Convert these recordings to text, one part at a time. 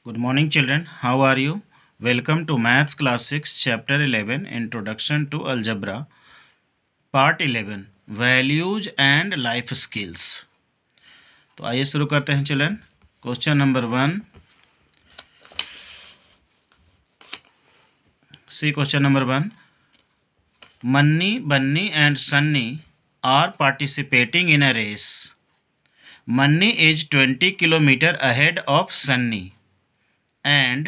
Good morning, children. How are you? Welcome to Maths Class 6, Chapter 11, Introduction to Algebra, Part 11, Values and Life Skills. तो आइए शुरू करते हैं children. Question number 1. See question number 1. Manni, Bunny and Sunny are participating in a race. Manni is 20 km ahead of Sunny and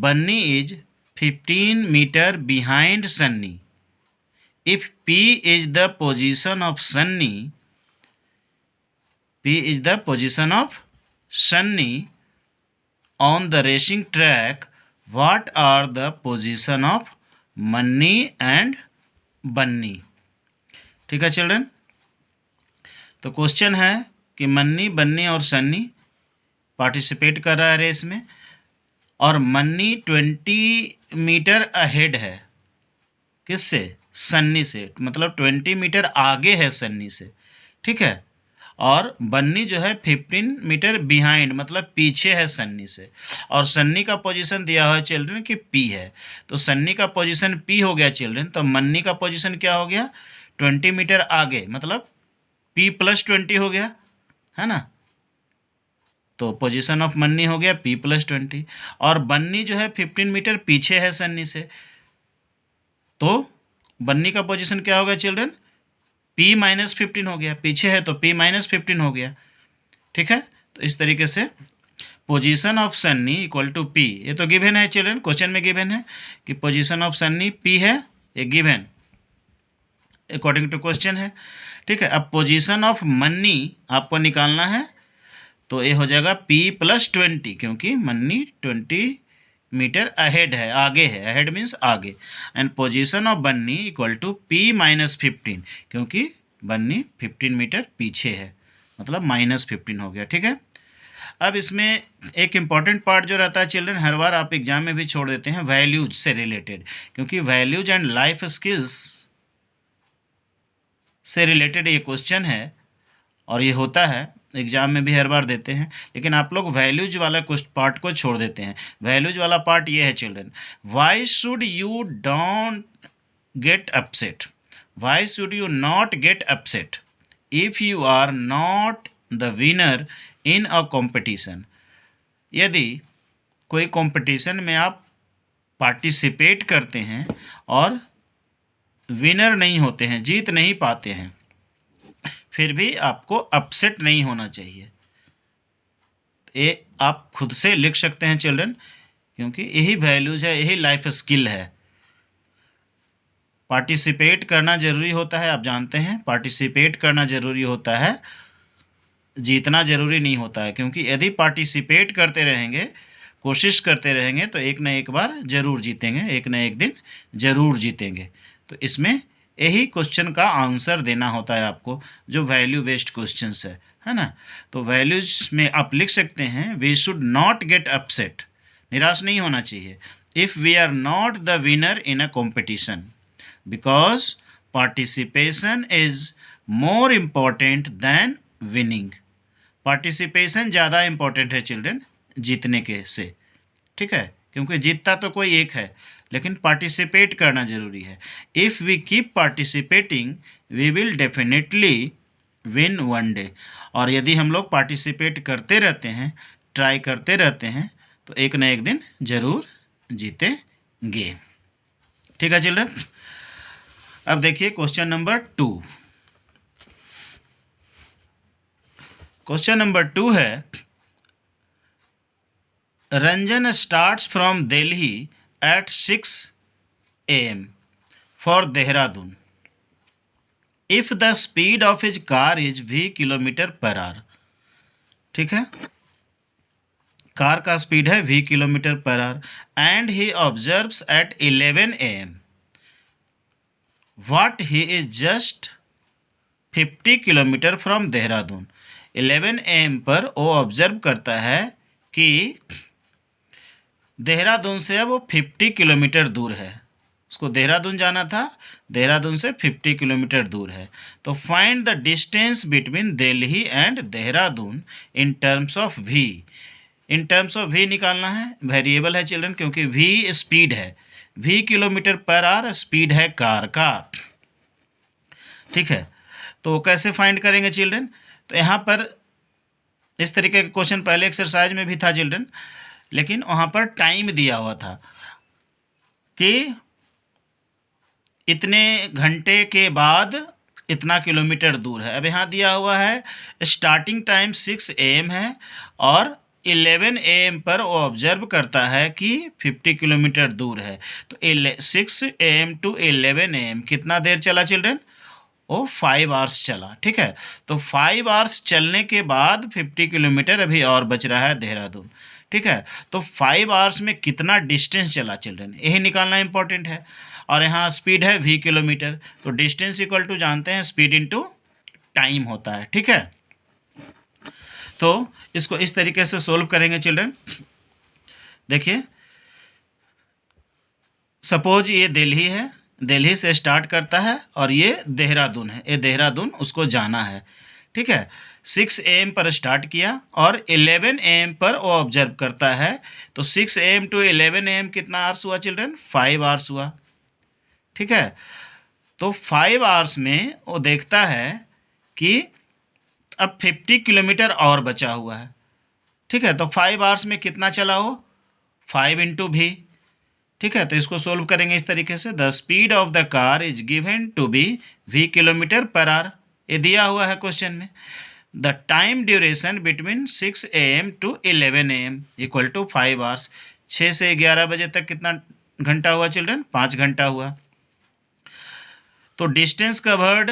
Bunny is 15 meter behind Sunny. If P is the position of Sunny on the racing track, what are the position of Manny and Bunny? ठीक है children. तो question है कि मन्नी, बन्नी और Sunny participate कर रहा है रेस में और मन्नी 20 मीटर अहेड है. किससे? सन्नी से. मतलब 20 मीटर आगे है सन्नी से. ठीक है. और बन्नी जो है 15 मीटर बिहाइंड, मतलब पीछे है सन्नी से. और सन्नी का पोजीशन दिया हुआ है चिल्ड्रन कि पी है. तो सन्नी का पोजीशन पी हो गया चिल्ड्रन. तो मन्नी का पोजीशन क्या हो गया? 20 मीटर आगे, मतलब पी प्लस 20 हो गया, है ना. तो पोजीशन ऑफ मन्नी हो गया पी प्लस 20. और बन्नी जो है 15 मीटर पीछे है सन्नी से. तो बन्नी का पोजीशन क्या होगा चिल्ड्रन? पी माइनस 15 हो गया. पीछे है तो पी माइनस 15 हो गया. ठीक है. तो इस तरीके से position of Sunny equal to P. ये तो गिवन है चिल्ड्रन, क्वेश्चन में गिवन है कि पोजीशन ऑफ सन्नी पी है. ये गिवन अकॉर्डिंग टू क्वेश्चन है. ठीक है. अब पोजीशन ऑफ मन्नी आपको निकालना है. तो ये हो जाएगा P प्लस 20, क्योंकि मन्नी 20 मीटर अहेड है, आगे है. अहेड मीन्स आगे. And position of Bunny equal to P minus 15, क्योंकि बन्नी 15 मीटर पीछे है, मतलब माइनस 15 हो गया. ठीक है. अब इसमें एक इम्पॉर्टेंट पार्ट जो रहता है चिल्ड्रन, हर बार आप एग्जाम में भी छोड़ देते हैं, वैल्यूज से रिलेटेड. क्योंकि वैल्यूज एंड लाइफ स्किल्स से रिलेटेड ये क्वेश्चन है और ये होता है एग्जाम में भी हर बार देते हैं. लेकिन आप लोग वैल्यूज वाला कुछ पार्ट को छोड़ देते हैं. वैल्यूज वाला पार्ट ये है children, why should you don't get upset, why should you not get upset if you are not the winner in a competition. यदि कोई कॉम्पिटिशन में आप पार्टिसिपेट करते हैं और विनर नहीं होते हैं, जीत नहीं पाते हैं, फिर भी आपको अपसेट नहीं होना चाहिए. ये आप खुद से लिख सकते हैं चिल्ड्रन, क्योंकि यही वैल्यूज है, यही लाइफ स्किल है. पार्टिसिपेट करना ज़रूरी होता है, आप जानते हैं. पार्टिसिपेट करना ज़रूरी होता है, जीतना ज़रूरी नहीं होता है. क्योंकि यदि पार्टिसिपेट करते रहेंगे, कोशिश करते रहेंगे, तो एक न एक बार ज़रूर जीतेंगे, एक न एक दिन ज़रूर जीतेंगे. तो इसमें यही क्वेश्चन का आंसर देना होता है आपको, जो वैल्यू बेस्ड क्वेश्चंस है ना. तो वैल्यूज में आप लिख सकते हैं, we should not get upset, निराश नहीं होना चाहिए, if we are not the winner in a competition, because participation is more important than winning. Participation ज़्यादा इम्पॉर्टेंट है चिल्ड्रन जीतने के से. ठीक है. क्योंकि जीतता तो कोई एक है, लेकिन पार्टिसिपेट करना ज़रूरी है. If we keep participating we will definitely win one day. और यदि हम लोग पार्टिसिपेट करते रहते हैं, ट्राई करते रहते हैं, तो एक न एक दिन ज़रूर जीतेंगे. ठीक है चिल्ड्रन. अब देखिए क्वेश्चन नंबर 2. क्वेश्चन नंबर 2 है, Ranjan starts from Delhi at 6 a.m. for Dehradun. If the speed of his car is v km/h. ठीक है. कार का स्पीड है v km/h and he observes at 11 a.m. what he is just 50 km from Dehradun. 11 a.m. पर वो observe करता है कि देहरादून से अब वो 50 किलोमीटर दूर है. उसको देहरादून जाना था, देहरादून से 50 किलोमीटर दूर है. तो find the distance between Delhi and Dehradun in terms of V. In terms of V निकालना है, वेरिएबल है चिल्ड्रन, क्योंकि वी स्पीड है, V kilometre per hour speed है कार का। ठीक है, तो कैसे फाइंड करेंगे चिल्ड्रन? तो यहाँ पर इस तरीके का क्वेश्चन पहले एक्सरसाइज में भी था चिल्ड्रन, लेकिन वहाँ पर टाइम दिया हुआ था कि इतने घंटे के बाद इतना किलोमीटर दूर है। अब यहाँ दिया हुआ है स्टार्टिंग टाइम 6 AM है और 11 AM पर वो ऑब्जर्व करता है कि 50 किलोमीटर दूर है। तो 6 AM टू 11 AM कितना देर चला चिल्ड्रन? वो 5 आवर्स चला। ठीक है, तो 5 आवर्स चलने के बाद 50 किलोमीटर अभी और बच रहा है देहरादून। ठीक है, तो 5 आवर्स में कितना डिस्टेंस चला चिल्ड्रन, यही निकालना इंपॉर्टेंट है। और यहाँ स्पीड है v किलोमीटर, तो डिस्टेंस इक्वल टू जानते हैं स्पीड इनटू टाइम होता है। ठीक है, तो इसको इस तरीके से सोल्व करेंगे चिल्ड्रन। देखिए, सपोज ये दिल्ली है, दिल्ली से स्टार्ट करता है और ये देहरादून है, ये देहरादून उसको जाना है। ठीक है, 6 AM पर स्टार्ट किया और 11 AM पर वो ऑब्जर्व करता है। तो 6 AM टू 11 AM कितना आवर्स हुआ चिल्ड्रन? 5 आवर्स हुआ। ठीक है, तो 5 आवर्स में वो देखता है कि अब 50 किलोमीटर और बचा हुआ है। ठीक है, तो 5 आवर्स में कितना चला हो? 5 इंटू भी। ठीक है, तो इसको सोल्व करेंगे इस तरीके से, the speed of the car is given to be v kilometre per hour, ये दिया हुआ है क्वेश्चन में। The time duration between 6 AM to 11 AM equal to 5 hours. 6 से 11 बजे तक कितना घंटा हुआ चिल्ड्रन? 5 घंटा हुआ। तो डिस्टेंस कवर्ड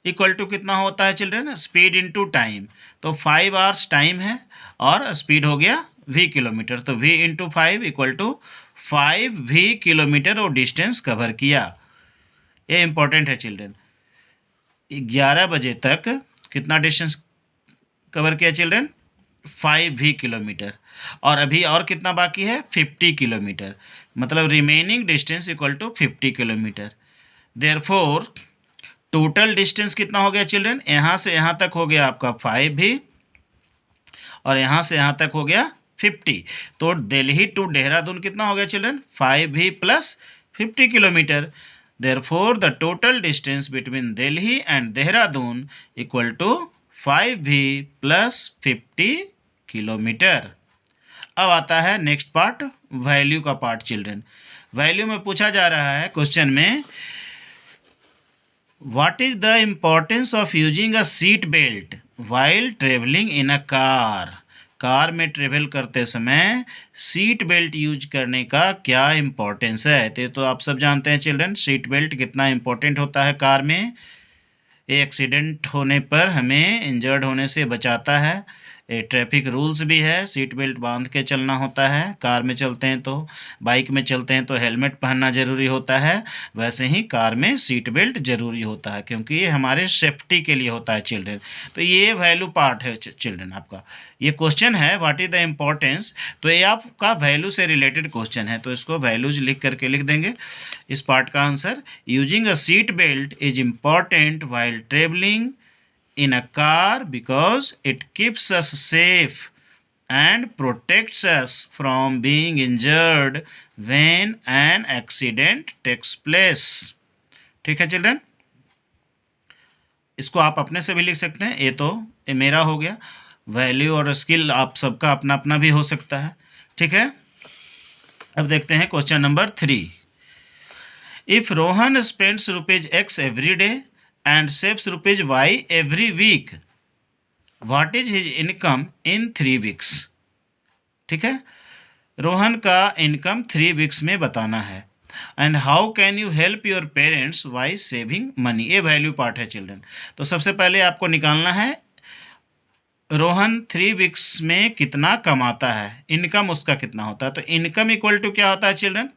इक्वल टू कितना होता है चिल्ड्रन? Speed into time. तो 5 आवर्स टाइम है और स्पीड हो गया v किलोमीटर, तो v into 5 equal to 5v kilometre और डिस्टेंस कवर किया। ये इंपॉर्टेंट है चिल्ड्रन। 11 बजे तक कितना डिस्टेंस कवर किया चिल्ड्रन? 5v किलोमीटर, और अभी और कितना बाकी है? 50 किलोमीटर, मतलब remaining distance equal to 50 kilometre. Therefore total distance कितना हो गया चिल्ड्रन? यहाँ से यहाँ तक हो गया आपका 5v और यहाँ से यहाँ तक हो गया 50। तो दिल्ली टू देहरादून कितना हो गया children? 5v plus 50 kilometre. Therefore the total distance between Delhi and Dehradun equal to 5v plus 50 kilometre. अब आता है नेक्स्ट पार्ट, वैल्यू का पार्ट चिल्ड्रन। वैल्यू में पूछा जा रहा है क्वेश्चन में, What is the importance of using a seat belt while traveling in a car? Car में ट्रेवल करते समय सीट बेल्ट यूज करने का क्या इम्पोर्टेंस है? तो आप सब जानते हैं चिल्ड्रन, सीट बेल्ट कितना इम्पोर्टेंट होता है कार में। एक्सीडेंट होने पर हमें इंजर्ड होने से बचाता है। ट्रैफिक रूल्स भी है, सीट बेल्ट बांध के चलना होता है। कार में चलते हैं तो, बाइक में चलते हैं तो हेलमेट पहनना ज़रूरी होता है, वैसे ही कार में सीट बेल्ट ज़रूरी होता है, क्योंकि ये हमारे सेफ्टी के लिए होता है चिल्ड्रन। तो ये वैल्यू पार्ट है चिल्ड्रन आपका। ये क्वेश्चन है व्हाट इज़ द इम्पोर्टेंस, तो ये आपका वैल्यू से रिलेटेड क्वेश्चन है, तो इसको वैल्यूज लिख करके लिख देंगे। इस पार्ट का answer, using a seat belt is important while travelling in a car because it keeps us safe and protects us from being injured when an accident takes place। ठीक है चिल्ड्रन, इसको आप अपने से भी लिख सकते हैं। ये मेरा हो गया। वैल्यू और स्किल आप सबका अपना अपना भी हो सकता है। ठीक है, अब देखते हैं question number 3। If Rohan spends ₹X every day and saves ₹Y every week, what is his income in 3 weeks? ठीक है, रोहन का इनकम 3 वीक्स में बताना है। And how can you help your parents by saving money, ये वैल्यू पार्ट है children. तो सबसे पहले आपको निकालना है रोहन 3 वीक्स में कितना कमाता है, इनकम उसका कितना होता है। तो इनकम इक्वल टू क्या होता है चिल्ड्रन?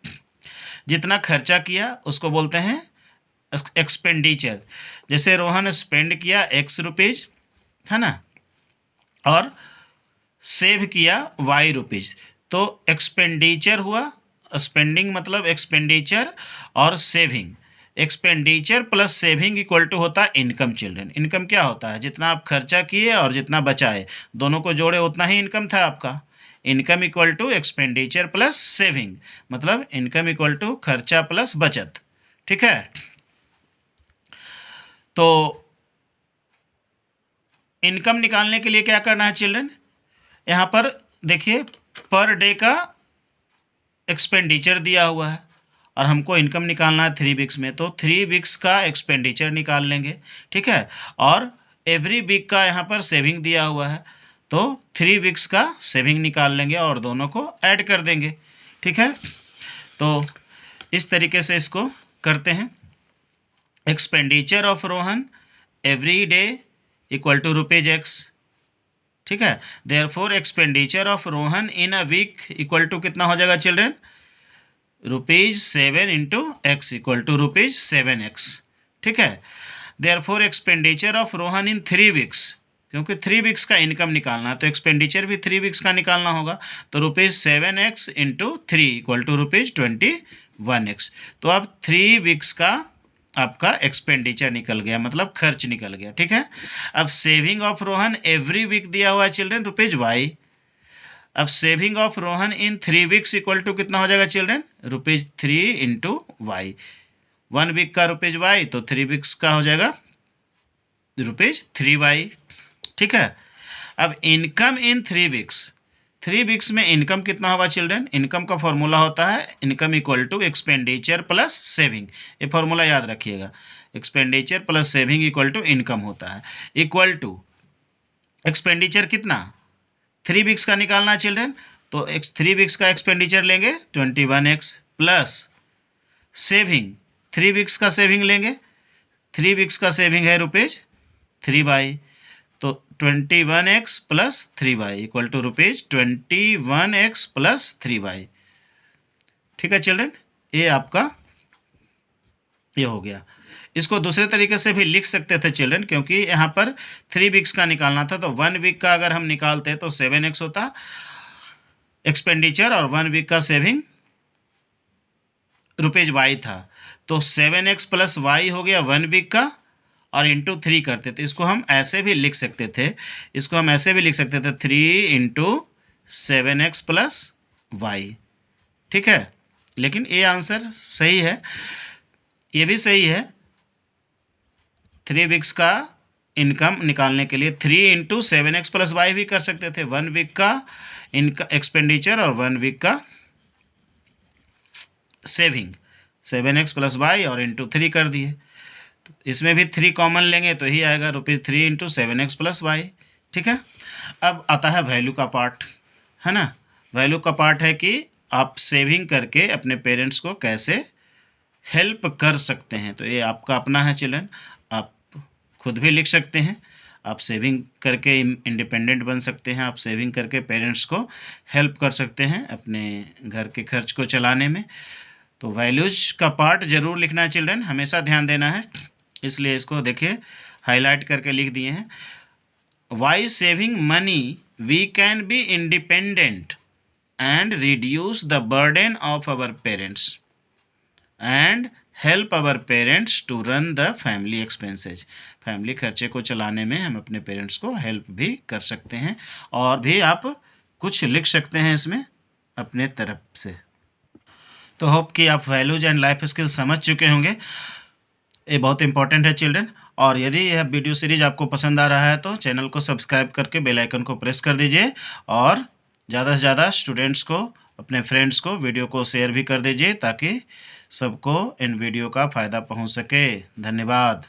जितना खर्चा किया उसको बोलते हैं एक्सपेंडिचर। जैसे रोहन स्पेंड किया ₹X है ना, और सेव किया ₹Y, तो एक्सपेंडिचर हुआ। स्पेंडिंग मतलब एक्सपेंडिचर और saving, expenditure plus saving equal to होता है इनकम चिल्ड्रन। इनकम क्या होता है? जितना आप खर्चा किए और जितना बचाए दोनों को जोड़े उतना ही इनकम था आपका। Income equal to expenditure plus saving, मतलब इनकम इक्वल टू खर्चा प्लस बचत। ठीक है, तो इनकम निकालने के लिए क्या करना है चिल्ड्रन, यहाँ पर देखिए पर डे का एक्सपेंडिचर दिया हुआ है और हमको इनकम निकालना है 3 वीक्स में, तो 3 वीक्स का एक्सपेंडिचर निकाल लेंगे। ठीक है, और एवरी वीक का यहाँ पर सेविंग दिया हुआ है, तो 3 वीक्स का सेविंग निकाल लेंगे और दोनों को ऐड कर देंगे। ठीक है, तो इस तरीके से इसको करते हैं। Expenditure of Rohan every day equal to ₹X। ठीक है, therefore expenditure of Rohan in a week equal to कितना हो जाएगा children, ₹7 into X equal to ₹7x। ठीक है, therefore expenditure of Rohan in 3 weeks, क्योंकि 3 वीक्स का इनकम निकालना है तो एक्सपेंडिचर भी 3 वीक्स का निकालना होगा, तो ₹7x into 3 equal to ₹21x। तो अब 3 वीक्स का आपका एक्सपेंडिचर निकल गया, मतलब खर्च निकल गया। ठीक है, अब saving of Rohan every week दिया हुआ है चिल्ड्रन ₹Y। अब saving of Rohan in 3 weeks equal to कितना हो जाएगा चिल्ड्रन, ₹3 इंटू वाई। 1 वीक का ₹Y, तो 3 वीक्स का हो जाएगा ₹3Y। ठीक है, अब इनकम इन 3 वीक्स, 3 वीक्स में इनकम कितना होगा चिल्ड्रन, इनकम का फॉर्मूला होता है income equal to expenditure plus saving, ये फॉर्मूला याद रखिएगा, expenditure plus saving equal to income होता है, इक्वल टू एक्सपेंडिचर कितना 3 वीक्स का निकालना है चिल्ड्रन, तो 3 वीक्स का एक्सपेंडिचर लेंगे 21x प्लस सेविंग 3 वीक्स का सेविंग लेंगे, 3 वीक्स का सेविंग है ₹3Y, तो 21x plus 3y equal to ₹21x plus 3y। ठीक है चिल्ड्रन, ये आपका ये हो गया। इसको दूसरे तरीके से भी लिख सकते थे चिल्ड्रन, क्योंकि यहाँ पर 3 वीक्स का निकालना था, तो 1 वीक का अगर हम निकालते तो 7x होता एक्सपेंडिचर और 1 वीक का सेविंग ₹Y था, तो 7x प्लस y हो गया 1 वीक का और इंटू 3 करते थे। इसको हम ऐसे भी लिख सकते थे, 3 इंटू 7x प्लस वाई। ठीक है, लेकिन ये आंसर सही है, ये भी सही है। 3 वीक्स का इनकम निकालने के लिए 3 इंटू 7x प्लस वाई भी कर सकते थे, 1 वीक का एक्सपेंडिचर और 1 वीक का सेविंग, 7x प्लस वाई और इंटू 3 कर दिए। तो इसमें भी 3 कॉमन लेंगे तो ही आएगा ₹3 इंटू 7x प्लस वाई। ठीक है, अब आता है वैल्यू का पार्ट, है ना। वैल्यू का पार्ट है कि आप सेविंग करके अपने पेरेंट्स को कैसे हेल्प कर सकते हैं, तो ये आपका अपना है चिल्ड्रन, आप खुद भी लिख सकते हैं। आप सेविंग करके इंडिपेंडेंट बन सकते हैं, आप सेविंग करके पेरेंट्स को हेल्प कर सकते हैं अपने घर के खर्च को चलाने में। तो वैल्यूज का पार्ट ज़रूर लिखना है चिल्ड्रन, हमेशा ध्यान देना है, इसलिए इसको देखिए हाईलाइट करके लिख दिए हैं। By saving money we can be independent and reduce the burden of our parents and help our parents to run the family expenses. Family खर्चे को चलाने में हम अपने पेरेंट्स को हेल्प भी कर सकते हैं, और भी आप कुछ लिख सकते हैं इसमें अपने तरफ से। तो होप कि आप वैल्यूज एंड लाइफ स्किल समझ चुके होंगे, ये बहुत इंपॉर्टेंट है चिल्ड्रन। और यदि यह वीडियो सीरीज आपको पसंद आ रहा है तो चैनल को सब्सक्राइब करके बेल आइकन को प्रेस कर दीजिए, और ज़्यादा से ज़्यादा स्टूडेंट्स को, अपने फ्रेंड्स को वीडियो को शेयर भी कर दीजिए, ताकि सबको इन वीडियो का फ़ायदा पहुंच सके। धन्यवाद।